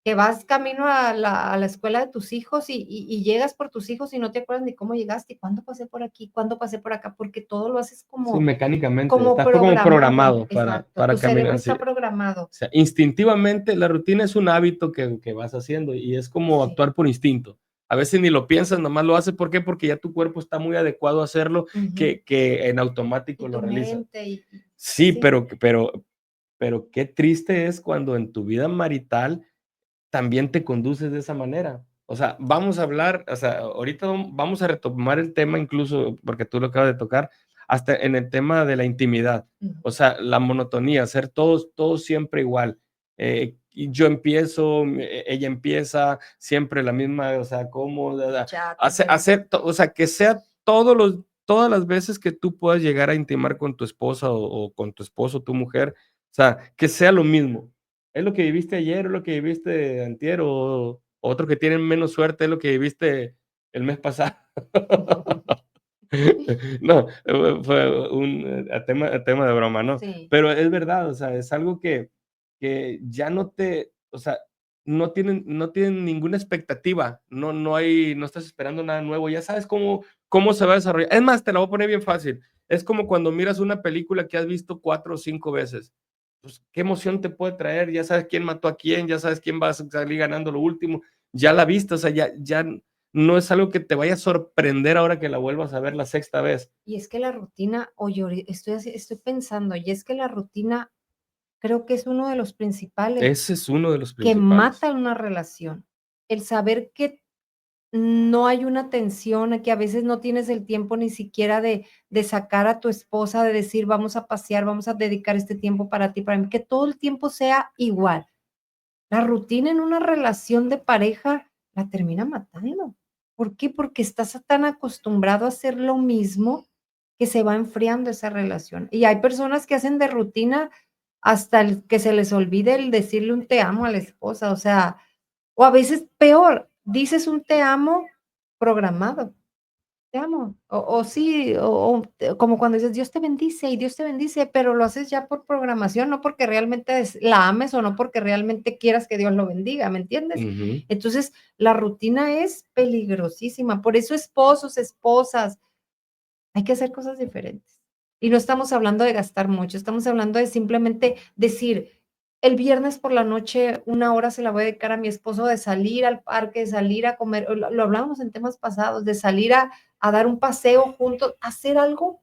que vas camino a la escuela de tus hijos y llegas por tus hijos y no te acuerdas ni cómo llegaste, y cuándo pasé por aquí, cuándo pasé por acá, porque todo lo haces sí, como mecánicamente, estás como programado. programado Exacto, para tu cerebro caminar, sí. está programado. O sea, instintivamente la rutina es un hábito que vas haciendo y es como Sí. actuar por instinto. A veces ni lo piensas, nomás lo haces. ¿Por qué? Porque ya tu cuerpo está muy adecuado a hacerlo, Ujú. que en Y automático lo tu realizas. mente Sí, sí. pero qué triste es cuando en tu vida marital también te conduces de esa manera. O sea, vamos a hablar, o sea, ahorita vamos a retomar el tema incluso, porque tú lo acabas de tocar, hasta en el tema de la intimidad. Ujú. O sea, la monotonía, ser todos siempre igual. Y yo empiezo, ella empieza, siempre la misma, o sea, cómoda, Ya te entendí. o sea, que sea todas las veces que tú puedas llegar a intimar con tu esposa o con tu esposo, tu mujer, o sea, que sea lo mismo. Es lo que viviste ayer, es lo que viviste antier, o otro que tienen menos suerte, es lo que viviste el mes pasado. No, fue a tema de broma, ¿no? Sí. Pero es verdad, o sea, es algo que ya o sea, no tienen ninguna expectativa, no estás esperando nada nuevo, ya sabes cómo se va a desarrollar. Es más, te la voy a poner bien fácil. Es como cuando miras una película que has visto 4 o 5 veces. Pues, ¿qué emoción te puede traer? Ya sabes quién mató a quién, ya sabes quién va a salir ganando lo último, ya la viste, o sea, ya no es algo que te vaya a sorprender ahora que la vuelvas a ver la sexta vez. Y es que la rutina, oye, estoy pensando, y es que la rutina creo que es uno de los principales Ese es uno de los que principales. mata una relación. El saber que no hay una tensión, que a veces no tienes el tiempo ni siquiera de sacar a tu esposa, de decir: "Vamos a pasear, vamos a dedicar este tiempo para ti, para mí", que todo el tiempo sea igual. La rutina en una relación de pareja la termina matando. ¿Por qué? Porque estás tan acostumbrado a hacer lo mismo que se va enfriando esa relación. Y hay personas que hacen de rutina hasta el que se les olvide el decirle un te amo a la esposa, o sea, o a veces peor, dices un te amo programado. Te amo. O sí, como cuando dices: "Dios te bendice", y Dios te bendice, pero lo haces ya por programación, no porque realmente la ames, o no porque realmente quieras que Dios lo bendiga, ¿me entiendes? Ujú. Entonces, la rutina es peligrosísima. Por eso, esposos, esposas, hay que hacer cosas diferentes. Y no estamos hablando de gastar mucho, estamos hablando de simplemente decir: "El viernes por la noche, una hora se la voy a dedicar a mi esposo", de salir al parque, de salir a comer, lo hablábamos en temas pasados, de salir a dar un paseo juntos, hacer algo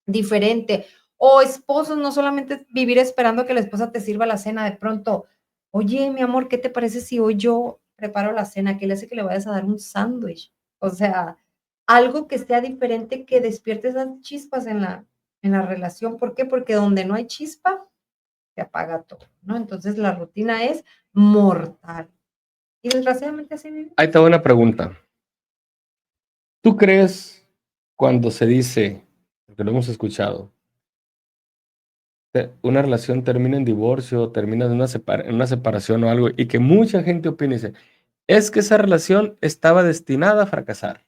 diferente. O esposos, no solamente vivir esperando que la esposa te sirva la cena, de pronto: "Oye, mi amor, ¿qué te parece si hoy yo preparo la cena? ¿Qué le hace que le vayas a dar un sándwich?". O sea, algo que sea diferente, que despierte esas chispas en la relación, ¿por qué? Porque donde no hay chispa, se apaga todo, ¿no? Entonces, la rutina es mortal. Y desgraciadamente así vivimos. Ahí te va una pregunta. ¿Tú crees cuando se dice, porque lo hemos escuchado, una relación termina en divorcio, termina en una separación o algo, y que mucha gente opina y dice, es que esa relación estaba destinada a fracasar?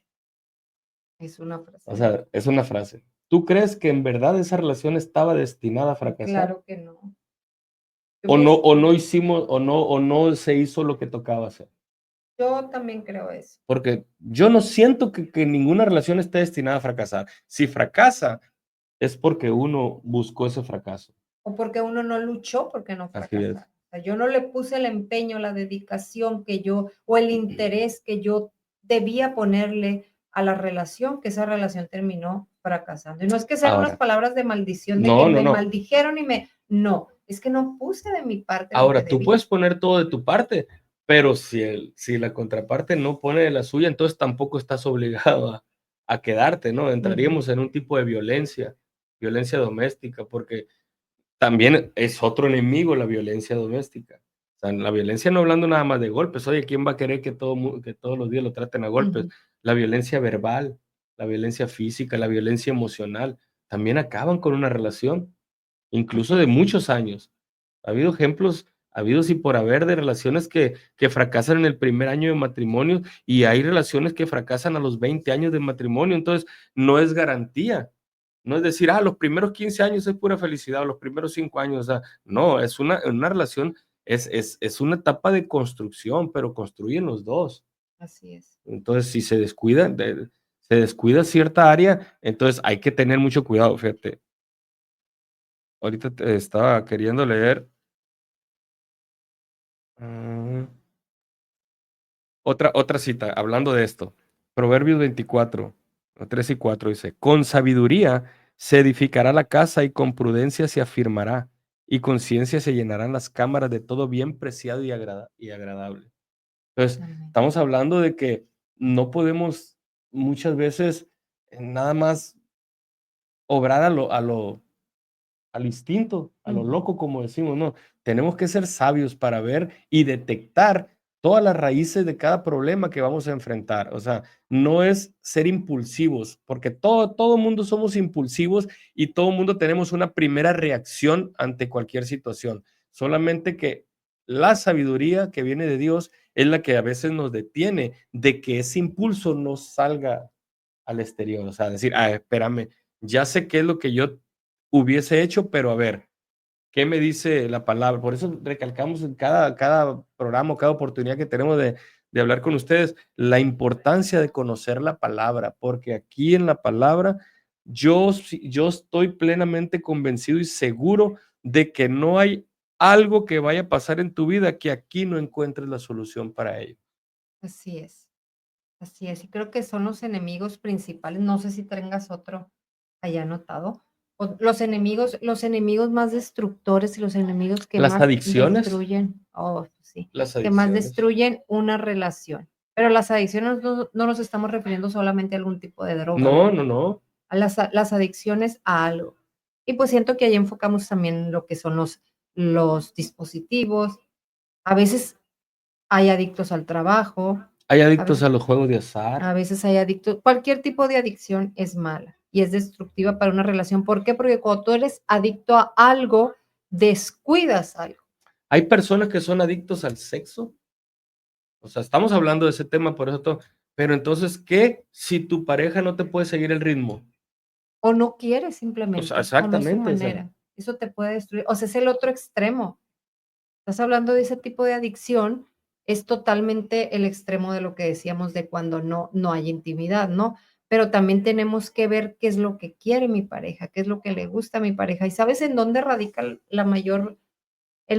Es una O frase. sea, es una frase. ¿Tú crees que en verdad esa relación estaba destinada a fracasar? Claro que no. O no se hizo lo que tocaba hacer. Yo también creo eso. Porque yo no siento que ninguna relación esté destinada a fracasar. Si fracasa, es porque uno buscó ese fracaso. O porque uno no luchó porque no Así es. fracasara. O sea, yo no le puse el empeño, la dedicación que yo o el interés que yo debía ponerle a la relación, que esa relación terminó fracasando. Y no es que sean unas Ahora, palabras de maldición de que no, no, me no. maldijeron y no, es que no puse de mi parte lo que Ahora, tú debía. puedes poner todo de tu parte, pero si la contraparte no pone de la suya, entonces tampoco estás obligado a quedarte, ¿no? Ujú. Entraríamos en un tipo de violencia. violencia doméstica, porque también es otro enemigo la violencia doméstica. O sea, la violencia no hablando nada más de golpes. Oye, ¿quién va a querer que que todos los días lo traten a golpes? Ujú. La violencia verbal, la violencia física, la violencia emocional, también acaban con una relación, incluso Así de es. muchos años. Ha habido ejemplos habidos y por haber de relaciones que fracasan en el primer año de matrimonio, y hay relaciones que fracasan a los 20 años de matrimonio. Entonces, no es garantía. No es decir, los primeros 15 años es pura felicidad, o los primeros 5 años, o sea, no, es una relación, es una etapa de construcción, pero construyen los 2. Así es. Entonces, si se descuida cierta área, entonces hay que tener mucho cuidado, fíjate. Ahorita te estaba queriendo leer, mm, otra cita, hablando de esto. Proverbios 24, 3 y 4 dice: "Con sabiduría se edificará la casa, y con prudencia se afirmará, y con ciencia se llenarán las cámaras de todo bien preciado y agradable". Entonces, Amén. estamos hablando de que no podemos muchas veces, nada más obrar al instinto, a lo Ujú. loco, como decimos, no. Tenemos que ser sabios para ver y detectar todas las raíces de cada problema que vamos a enfrentar. O sea, no es ser impulsivos, porque todo mundo somos impulsivos, y todo mundo tenemos una primera reacción ante cualquier situación. Solamente que la sabiduría que viene de Dios es la que a veces nos detiene de que ese impulso no salga al exterior. O sea, decir, espérame, ya sé qué es lo que yo hubiese hecho, pero a ver, ¿qué me dice la palabra? Por eso recalcamos en cada programa, cada oportunidad que tenemos de hablar con ustedes, la importancia de conocer la palabra, porque aquí en la palabra yo estoy plenamente convencido y seguro de que no hay algo que vaya a pasar en tu vida que aquí no encuentres la solución para ello. Así es. Así es. Y creo que son los enemigos principales. No sé si tengas otro allá anotado. O los enemigos más destructores y los enemigos que Las más adicciones, destruyen, oh, sí, las que más adicciones. destruyen una relación. Pero las adicciones no nos estamos refiriendo solamente a algún tipo de droga, No, ¿no? no, no. A las adicciones a algo. Y pues siento que ahí enfocamos también lo que son los dispositivos. A veces hay adictos al trabajo, Hay a adictos veces a los juegos de a azar. veces hay adictos, cualquier tipo de adicción es mala y es destructiva para una relación. ¿Por qué? Porque cuando tú eres adicto a algo, descuidas algo. Hay personas que son adictos al sexo. O sea, estamos hablando de ese tema, por eso todo. Pero entonces, ¿qué si tu pareja no te puede seguir el ritmo? O no quieres O sea, simplemente, o no es su exactamente, o sea, manera. Eso te puede destruir. O sea, es el otro extremo. Estás hablando de ese tipo de adicción, es totalmente el extremo de lo que decíamos de cuando no hay intimidad, ¿no? Pero también tenemos que ver qué es lo que quiere mi pareja, qué es lo que le gusta a mi pareja. ¿Y sabes en dónde radica el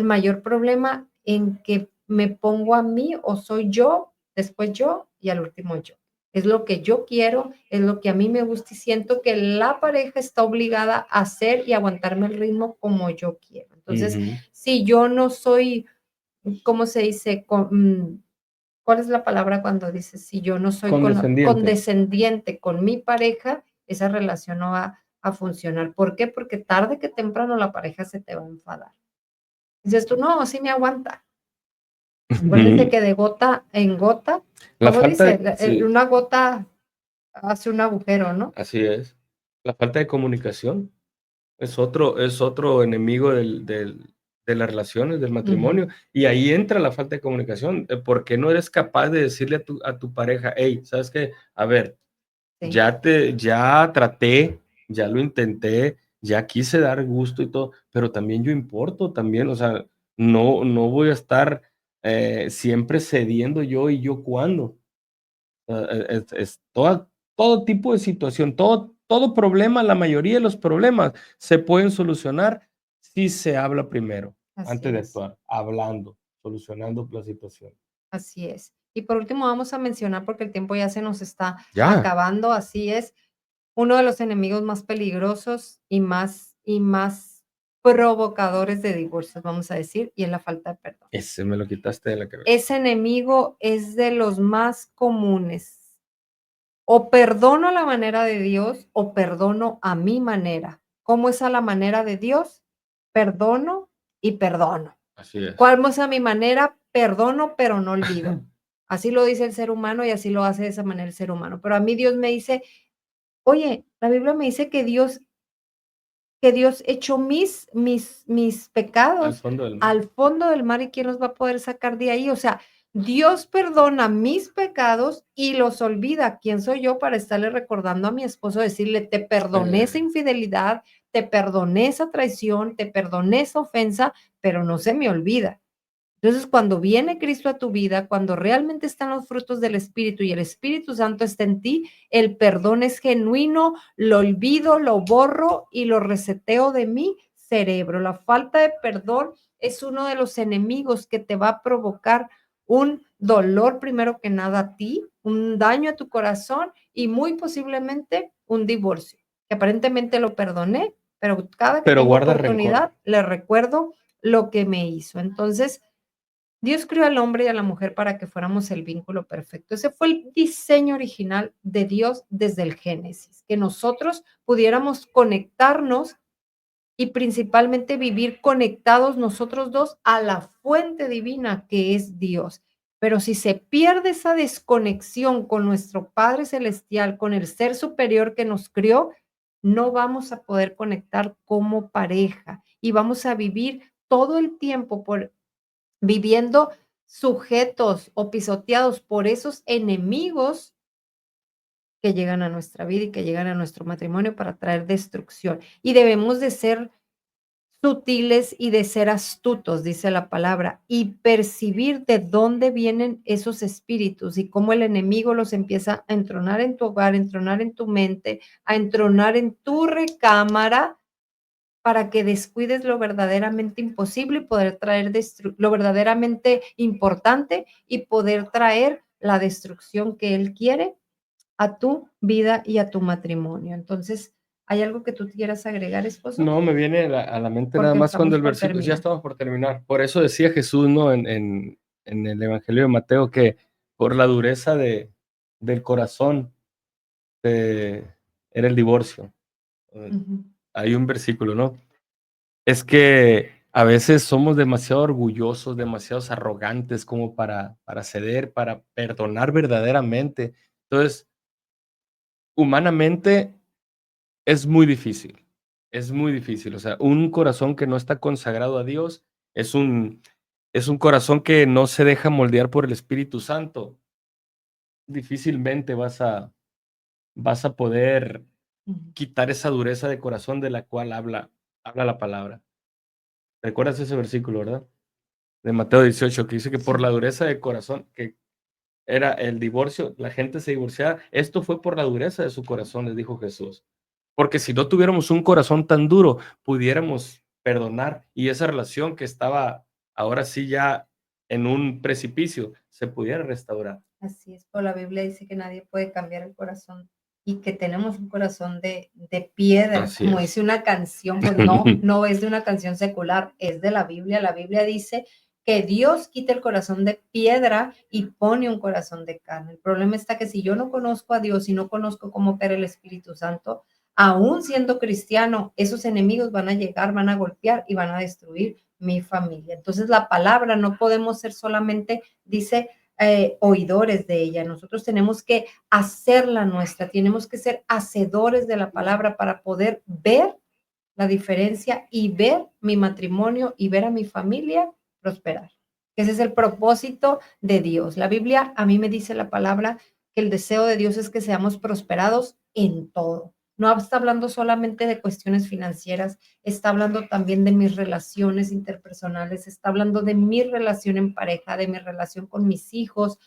mayor problema? En que me pongo a mí, o soy yo, después yo y al último yo. Es lo que yo quiero, es lo que a mí me gusta, y siento que la pareja está obligada a hacer y aguantarme el ritmo como yo quiero. Entonces, ujú. si yo no soy, ¿cómo se dice? ¿Cuál es la palabra cuando dices? Si yo no soy Condescendiente. condescendiente con mi pareja, esa relación no va a funcionar. ¿Por qué? Porque tarde que temprano la pareja se te va a enfadar. Dices tú: "No, sí me aguanta". Acuérdense Ujú. que de gota en gota, La ¿cómo falta dice? de sí, Una gota hace un agujero, ¿no? así es. La falta de comunicación es otro enemigo de las relaciones, del Ujú, matrimonio, y ahí entra la falta de comunicación, ¿por qué no eres capaz de decirle a tu pareja: "Hey, ¿sabes qué? A ver, sí, ya traté, ya lo intenté, ya quise dar gusto y todo, pero también yo importo también, o sea, no voy a estar, siempre cediendo yo, y yo cuándo". Es todo tipo de situación, todo problema, la mayoría de los problemas se pueden solucionar si se habla primero, así antes de es, actuar, hablando, solucionando la situación. así es. Y por último, vamos a mencionar, porque el tiempo ya se nos está Ya, acabando, así es, uno de los enemigos más peligrosos y más provocadores de divorcios, vamos a decir, y es la falta de perdón. ese me lo quitaste de la cabeza. Ese enemigo es de los más comunes. O perdono a la manera de Dios o perdono a mi manera. ¿Cómo es a la manera de Dios? Perdono y perdono. Así es. ¿Cómo es a mi manera? Perdono, pero no olvido. Así lo dice el ser humano y así lo hace de esa manera el ser humano. Pero a mí Dios me dice, oye, la Biblia me dice que Dios echó mis Al pecados fondo del mar. al fondo del mar, ¿y quién los va a poder sacar de ahí? O sea, Dios perdona mis pecados y los olvida. ¿Quién soy yo para estarle recordando a mi esposo, decirle, te perdoné esa infidelidad, te perdoné esa traición, te perdoné esa ofensa, pero no se me olvida? Entonces, cuando viene Cristo a tu vida, cuando realmente están los frutos del Espíritu y el Espíritu Santo está en ti, el perdón es genuino, lo olvido, lo borro y lo reseteo de mi cerebro. La falta de perdón es uno de los enemigos que te va a provocar un dolor, primero que nada a ti, un daño a tu corazón y muy posiblemente un divorcio. Que aparentemente lo perdoné, pero cada que Pero tengo guarda rencor. oportunidad le recuerdo lo que me hizo. Entonces, Dios creó al hombre y a la mujer para que fuéramos el vínculo perfecto. Ese fue el diseño original de Dios desde el Génesis, que nosotros pudiéramos conectarnos y principalmente vivir conectados nosotros dos a la fuente divina que es Dios. Pero si se pierde esa desconexión con nuestro Padre Celestial, con el ser superior que nos crió, no vamos a poder conectar como pareja y vamos a vivir todo el tiempo viviendo sujetos o pisoteados por esos enemigos que llegan a nuestra vida y que llegan a nuestro matrimonio para traer destrucción. Y debemos de ser sutiles y de ser astutos, dice la palabra, y percibir de dónde vienen esos espíritus y cómo el enemigo los empieza a entronar en tu hogar, a entronar en tu mente, a entronar en tu recámara para que descuides lo verdaderamente imposible y poder traer lo verdaderamente importante y poder traer la destrucción que Él quiere a tu vida y a tu matrimonio. Entonces, ¿hay algo que tú quieras agregar, esposo? No, me viene a la mente nada Porque más cuando estamos el por versículo, ya terminar. estamos por terminar. Por eso decía Jesús, ¿no? En el Evangelio de Mateo, que por la dureza del corazón era el divorcio. Ujú, Hay un versículo, ¿no? Es que a veces somos demasiado orgullosos, demasiado arrogantes como para ceder, para perdonar verdaderamente. Entonces, humanamente es muy difícil, es muy difícil. O sea, un corazón que no está consagrado a Dios es un corazón que no se deja moldear por el Espíritu Santo. Difícilmente vas a poder ujú. quitar esa dureza de corazón de la cual habla la palabra. ¿Recuerdas ese versículo, verdad? De Mateo 18, que dice que por la Sí, dureza de corazón, que era el divorcio, la gente se divorciaba. Esto fue por la dureza de su corazón, les dijo Jesús. Porque si no tuviéramos un corazón tan duro, pudiéramos perdonar y esa relación que estaba ahora sí ya en un precipicio, se pudiera restaurar. así es. Pero la Biblia dice que nadie puede cambiar el corazón y que tenemos un corazón de piedra, Así como es. dice una canción, pues no, no es de una canción secular, es de la Biblia. La Biblia dice que Dios quita el corazón de piedra y pone un corazón de carne. El problema está que si yo no conozco a Dios y no conozco cómo opera el Espíritu Santo, aún siendo cristiano, esos enemigos van a llegar, van a golpear y van a destruir mi familia. Entonces la palabra no podemos ser solamente, dice, oidores de ella. Nosotros tenemos que hacerla nuestra, tenemos que ser hacedores de la palabra para poder ver la diferencia y ver mi matrimonio y ver a mi familia prosperar. Ese es el propósito de Dios. La Biblia a mí me dice la palabra que el deseo de Dios es que seamos prosperados en todo. No está hablando solamente de cuestiones financieras, está hablando también de mis relaciones interpersonales, está hablando de mi relación en pareja, de mi relación con mis hijos,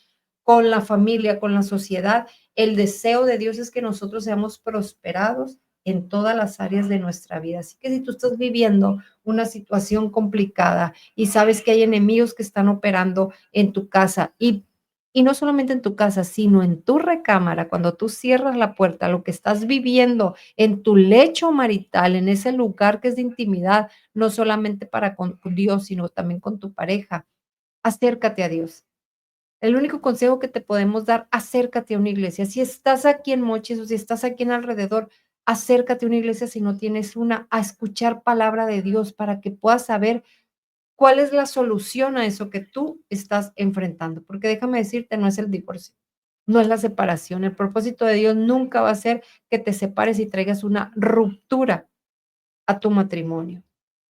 con la familia, con la sociedad. El deseo de Dios es que nosotros seamos prosperados en todas las áreas de nuestra vida. Así que si tú estás viviendo una situación complicada y sabes que hay enemigos que están operando en tu casa y no solamente en tu casa, sino en tu recámara, cuando tú cierras la puerta, lo que estás viviendo en tu lecho marital, en ese lugar que es de intimidad, no solamente para con Dios, sino también con tu pareja, acércate a Dios. El único consejo que te podemos dar, acércate a una iglesia. Si estás aquí en Mochis o si estás aquí en alrededor, acércate a una iglesia si no tienes una, a escuchar palabra de Dios para que puedas saber cuál es la solución a eso que tú estás enfrentando. Porque déjame decirte, no es el divorcio, no es la separación. El propósito de Dios nunca va a ser que te separes y traigas una ruptura a tu matrimonio.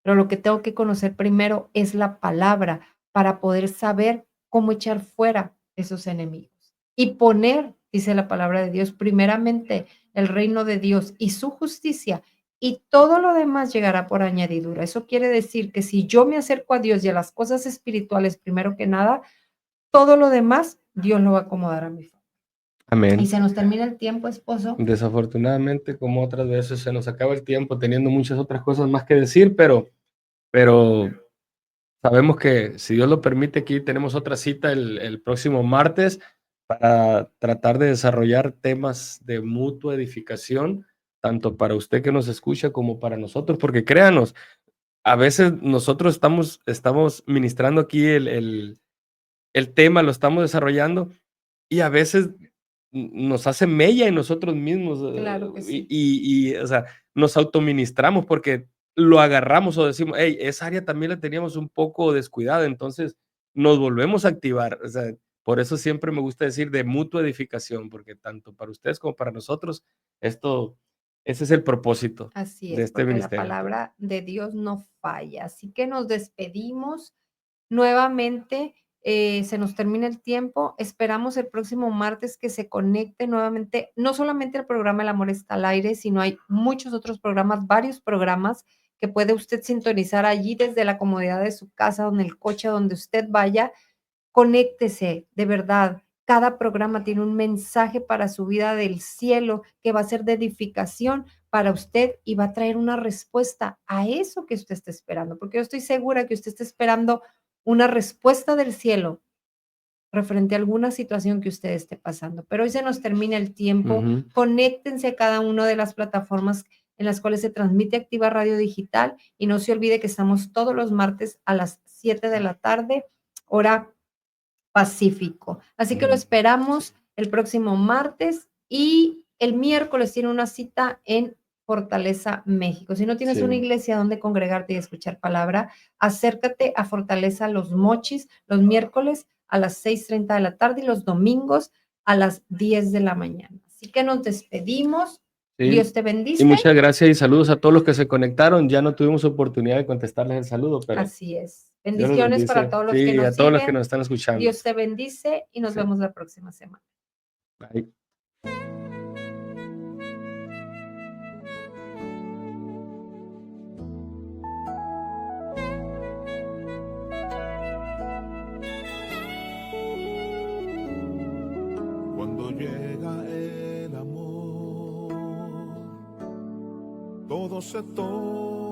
Pero lo que tengo que conocer primero es la palabra para poder saber cómo echar fuera esos enemigos y poner, dice la palabra de Dios, primeramente el reino de Dios y su justicia, y todo lo demás llegará por añadidura. Eso quiere decir que si yo me acerco a Dios y a las cosas espirituales primero que nada, todo lo demás Dios lo va a acomodar a mi favor. Y Amén. se nos termina el tiempo, esposo. Desafortunadamente, como otras veces, se nos acaba el tiempo teniendo muchas otras cosas más que decir, pero sabemos que si Dios lo permite, aquí tenemos otra cita el próximo martes para tratar de desarrollar temas de mutua edificación, tanto para usted que nos escucha como para nosotros, porque créanos, a veces nosotros estamos ministrando aquí el tema, lo estamos desarrollando y a veces nos hace mella en nosotros mismos, Claro que sí. o sea, nos autoministramos porque lo agarramos o decimos: "Hey, esa área también la teníamos un poco descuidada", entonces nos volvemos a activar, o sea, por eso siempre me gusta decir de mutua edificación, porque tanto para ustedes como para nosotros, ese es el propósito Así de es, este porque la ministerio. palabra de Dios no falla. Así que nos despedimos nuevamente. Se nos termina el tiempo. Esperamos el próximo martes que se conecte nuevamente, no solamente el programa El Amor está al aire, sino hay muchos otros programas, varios programas que puede usted sintonizar allí desde la comodidad de su casa, donde el coche, donde usted vaya. Conéctese, de verdad. Cada programa tiene un mensaje para su vida del cielo que va a ser de edificación para usted y va a traer una respuesta a eso que usted está esperando, porque yo estoy segura que usted está esperando una respuesta del cielo referente a alguna situación que usted esté pasando. Pero hoy se nos termina el tiempo. Ujú. Conéctense a cada una de las plataformas en las cuales se transmite Activa Radio Digital y no se olvide que estamos todos los martes a las 7 de la tarde, hora Pacífico. Así que lo esperamos el próximo martes y el miércoles tiene una cita en Fortaleza, México. Si no tienes una Sí. iglesia donde congregarte y escuchar palabra, acércate a Fortaleza Los Mochis los miércoles a las 6:30 de la tarde y los domingos a las 10 de la mañana. Así que nos despedimos. Sí. Dios te Y bendice. muchas gracias y saludos a todos los que se conectaron. Ya no tuvimos oportunidad de contestarles el saludo, pero Así es. Dios los Bendiciones para bendice. todos los que Sí, nos a todos los que siguen. nos están escuchando. Dios te bendice y nos Sí. vemos la próxima semana. Bye. Cuando llega el amor, todo se torna